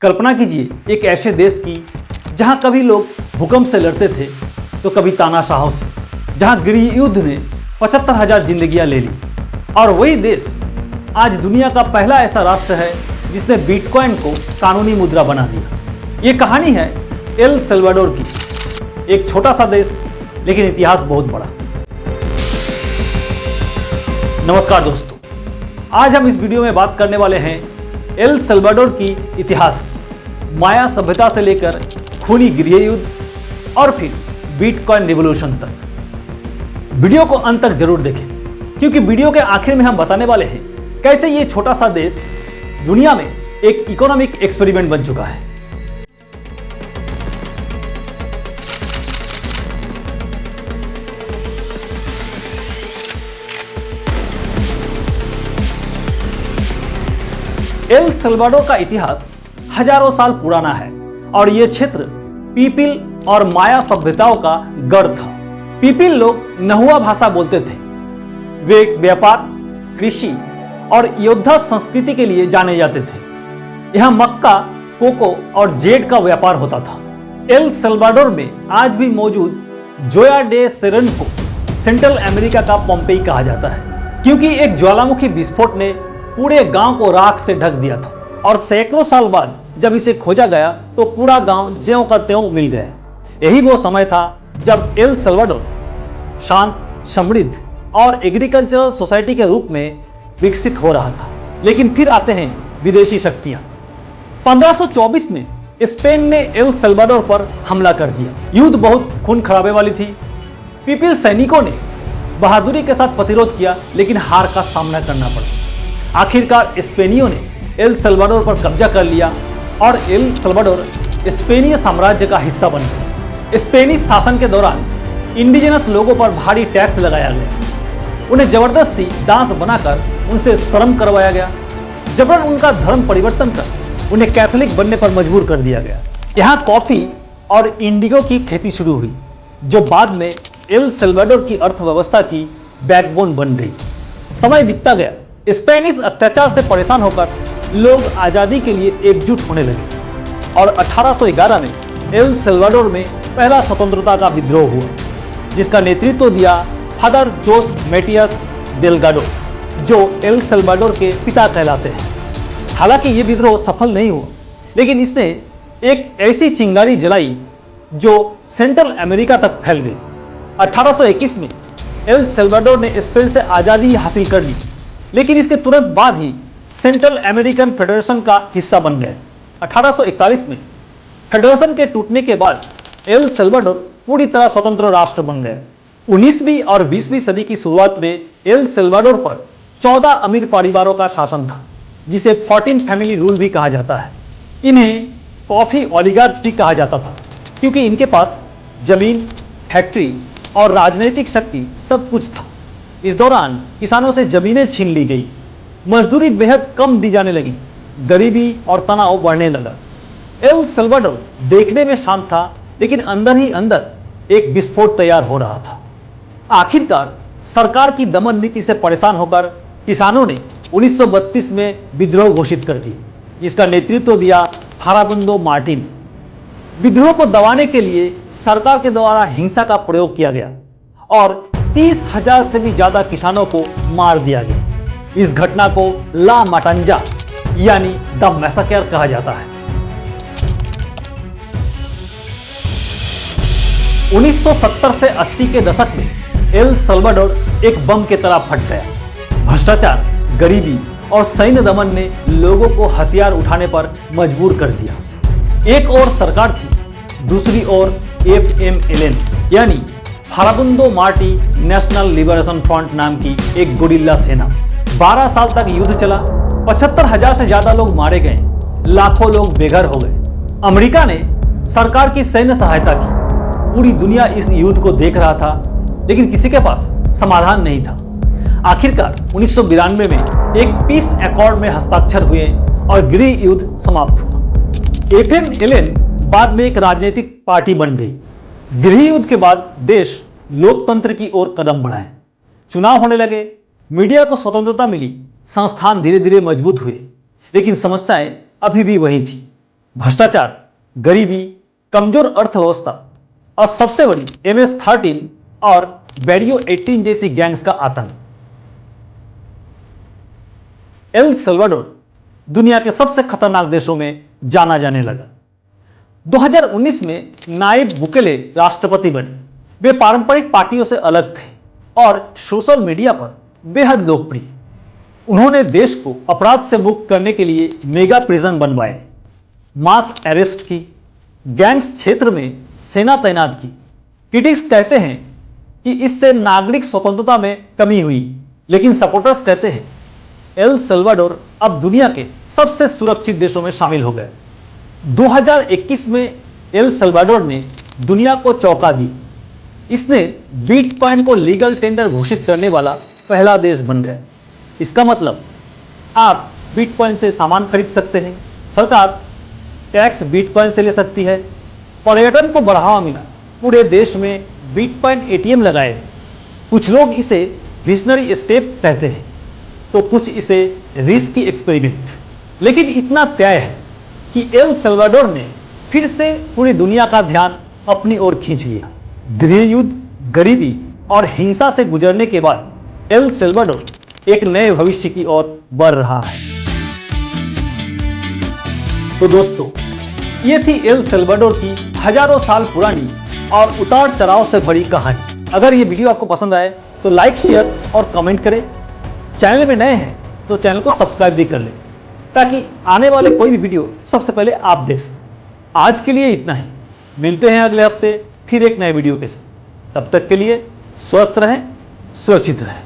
कल्पना कीजिए एक ऐसे देश की जहां कभी लोग भूकंप से लड़ते थे तो कभी तानाशाहों से, जहां गृह युद्ध ने 75,000 जिंदगियां ले ली। और वही देश आज दुनिया का पहला ऐसा राष्ट्र है जिसने बिटकॉइन को कानूनी मुद्रा बना दिया। ये कहानी है एल सल्वाडोर की, एक छोटा सा देश लेकिन इतिहास बहुत बड़ा। नमस्कार दोस्तों, आज हम इस वीडियो में बात करने वाले हैं एल सल्वाडोर की इतिहास की, माया सभ्यता से लेकर खूनी गृह युद्ध और फिर बिटकॉइन रिवॉल्यूशन तक। वीडियो को अंत तक जरूर देखें क्योंकि वीडियो के आखिर में हम बताने वाले हैं कैसे ये छोटा सा देश दुनिया में एक इकोनॉमिक एक्सपेरिमेंट बन चुका है। एल सल्वाडोर का इतिहास हजारों साल पुराना है और यह क्षेत्र पीपिल और माया सभ्यताओं का गढ़ था। पीपिल लोग नहुआ भाषा बोलते थे। वे व्यापार, कृषि और योद्धा संस्कृति के लिए जाने जाते थे। यहां मक्का, कोको और जेड का व्यापार होता था। एल सल्वाडोर में आज भी मौजूद जोया डे सेरन को सेंट्रल अमेरिका का पोम्पेई कहा जाता है क्योंकि एक ज्वालामुखी विस्फोट ने पूरे गांव को राख से ढक दिया था और सैकड़ों साल बाद जब इसे खोजा गया तो पूरा गांव ज्यों का त्यों मिल गया। यही वो समय था जब एल सल्वाडोर शांत, समृद्ध और एग्रीकल्चरल सोसाइटी के रूप में विकसित हो रहा था। लेकिन फिर आते हैं विदेशी शक्तियां। 1524 में स्पेन ने एल सल्वाडोर पर हमला कर दिया। युद्ध बहुत खून खराबे वाली थी। पीपिल सैनिकों ने बहादुरी के साथ प्रतिरोध किया लेकिन हार का सामना करना पड़ा। आखिरकार स्पेनियों ने एल सल्वाडोर पर कब्जा कर लिया और एल सल्वाडोर स्पेनीय साम्राज्य का हिस्सा बन गया। स्पेनिश शासन के दौरान इंडिजिनस लोगों पर भारी टैक्स लगाया गया। उन्हें जबरदस्ती दास बनाकर उनसे शर्म करवाया गया। जबरन उनका धर्म परिवर्तन कर उन्हें कैथोलिक बनने पर मजबूर कर दिया गया। यहाँ कॉफी और इंडिगो की खेती शुरू हुई जो बाद में एल सल्वाडोर की अर्थव्यवस्था की बैकबोन बन गई। समय बीतता गया। स्पेनिश अत्याचार से परेशान होकर लोग आज़ादी के लिए एकजुट होने लगे और 1811 में एल सल्वाडोर में पहला स्वतंत्रता का विद्रोह हुआ जिसका नेतृत्व दिया फादर जोस मेटियस डेलगाडो जो एल सल्वाडोर के पिता कहलाते हैं। हालांकि ये विद्रोह सफल नहीं हुआ लेकिन इसने एक ऐसी चिंगारी जलाई जो सेंट्रल अमेरिका तक फैल गई। 1821 में एल सल्वाडोर ने स्पेन से आज़ादी हासिल कर ली लेकिन इसके तुरंत बाद ही सेंट्रल अमेरिकन फेडरेशन का हिस्सा बन गए। 1841 में फेडरेशन के टूटने के बाद एल सल्वाडोर पूरी तरह स्वतंत्र राष्ट्र बन गए। 19वीं और 20वीं सदी की शुरुआत में एल सल्वाडोर पर 14 अमीर परिवारों का शासन था जिसे 14 फैमिली रूल भी कहा जाता है। इन्हें कॉफी ओलिगार्च भी कहा जाता था क्योंकि इनके पास जमीन, फैक्ट्री और राजनीतिक शक्ति सब कुछ था। इस दौरान किसानों से जमीनें छीन ली गई, मजदूरी बेहद कम दी जाने लगी, गरीबी और तनाव बढ़ने लगा। एल सल्वाडोर देखने में शांत था लेकिन अंदर ही अंदर एक विस्फोट तैयार हो रहा था। आखिरकार सरकार की दमन नीति से परेशान होकर किसानों ने 1932 में विद्रोह घोषित कर दिया जिसका नेतृत्व दिया फाराबुंदो मार्टिन। विद्रोह को दबाने के लिए सरकार के द्वारा हिंसा का प्रयोग किया गया और 30,000 से भी ज्यादा किसानों को मार दिया गया। इस घटना को ला माटंजा यानी द मैसाकर कहा जाता है। 1970 से 80 के दशक में एल सल्वाडोर एक बम की तरह फट गया। भ्रष्टाचार, गरीबी और सैन्य दमन ने लोगों को हथियार उठाने पर मजबूर कर दिया। एक ओर सरकार थी, दूसरी ओर FMLN यानी फाराबुंदो मार्टी नेशनल लिबरेशन फ्रंट नाम की एक गुरिल्ला सेना। 12 साल तक युद्ध चला। 75,000 से ज्यादा लोग मारे गए, लाखों लोग बेघर हो गए। अमेरिका ने सरकार की सैन्य सहायता की। पूरी दुनिया इस युद्ध को देख रहा था लेकिन किसी के पास समाधान नहीं था। आखिरकार 1992 में एक पीस एकॉर्ड में हस्ताक्षर हुए और गृह युद्ध समाप्त हुआ। FMLN बाद में एक राजनीतिक पार्टी बन गई। गृह युद्ध के बाद देश लोकतंत्र की ओर कदम बढ़ाए, चुनाव होने लगे, मीडिया को स्वतंत्रता मिली, संस्थान धीरे धीरे मजबूत हुए, लेकिन समस्याएं अभी भी वही थी। भ्रष्टाचार, गरीबी, कमजोर अर्थव्यवस्था और सबसे बड़ी MS-13 और बैरियो 18 जैसी गैंग्स का आतंक। एल सल्वाडोर दुनिया के सबसे खतरनाक देशों में जाना जाने लगा। 2019 में नायब बुकेले राष्ट्रपति बने। वे पारंपरिक पार्टियों से अलग थे और सोशल मीडिया पर बेहद लोकप्रिय। उन्होंने देश को अपराध से मुक्त करने के लिए मेगा प्रिजन बनवाए, मास अरेस्ट की, गैंग्स क्षेत्र में सेना तैनात की। क्रिटिक्स कहते हैं कि इससे नागरिक स्वतंत्रता में कमी हुई, लेकिन सपोर्टर्स कहते हैं एल सल्वाडोर अब दुनिया के सबसे सुरक्षित देशों में शामिल हो गए। 2021 में एल सल्वाडोर ने दुनिया को चौंका दी। इसने बिटकॉइन को लीगल टेंडर घोषित करने वाला पहला देश बन गया। इसका मतलब आप बिटकॉइन से सामान खरीद सकते हैं, सरकार टैक्स बिटकॉइन से ले सकती है, पर्यटन को बढ़ावा मिला, पूरे देश में बिटकॉइन ATM लगाए। कुछ लोग इसे विजनरी स्टेप कहते हैं तो कुछ इसे रिस्की एक्सपेरिमेंट, लेकिन इतना तय है कि एल सल्वाडोर ने फिर से पूरी दुनिया का ध्यान अपनी ओर खींच लिया। गृह युद्ध, गरीबी और हिंसा से गुजरने के बाद एल सल्वाडोर एक नए भविष्य की ओर बढ़ रहा है। तो दोस्तों, ये थी एल सल्वाडोर की हजारों साल पुरानी और उतार चढ़ाव से भरी कहानी। अगर ये वीडियो आपको पसंद आए तो लाइक, शेयर और कमेंट करें। चैनल में नए हैं तो चैनल को सब्सक्राइब भी कर लें, ताकि आने वाले कोई भी वीडियो सबसे पहले आप देख सकें। आज के लिए इतना ही, मिलते हैं अगले हफ्ते फिर एक नए वीडियो के साथ। तब तक के लिए स्वस्थ रहें, सुरक्षित रहें।